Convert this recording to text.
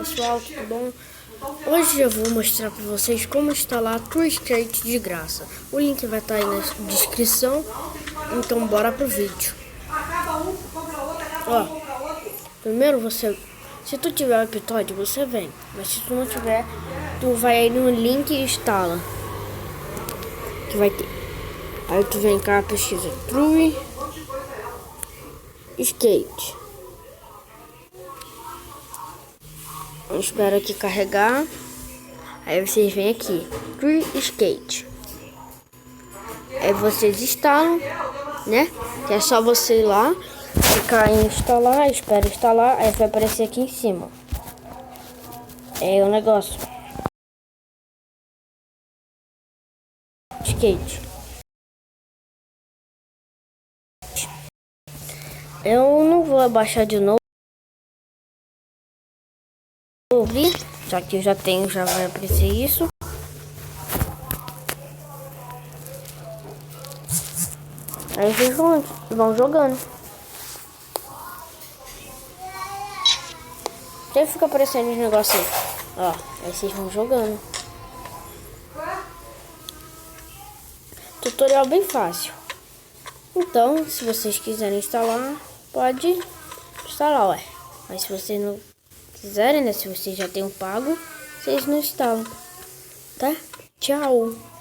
Pessoal, tudo bom? Hoje eu vou mostrar para vocês como instalar TrueSkate de graça. O link vai estar aí na descrição, então bora pro vídeo. Ó, primeiro se tu tiver o episódio, você vem, mas se tu não tiver, tu vai aí no link e instala, que vai ter. Aí tu vem cá, pesquisa TrueSkate. Espero aqui carregar. Aí vocês vêm aqui, TrueSkate. Aí vocês instalam, né? Que é só você ir lá, clicar em instalar, espera instalar, aí vai aparecer aqui em cima. É o negócio. Skate. Eu não vou abaixar de novo. Já que eu já tenho, já vai aparecer isso. Aí vocês vão jogando. Sempre fica aparecendo os negócios aí. Ó, aí vocês vão jogando. Tutorial bem fácil. Então, se vocês quiserem instalar, pode instalar, ué. Mas se vocês não quiserem, né? Se vocês já têm um pago, vocês não instalam, tá? Tchau!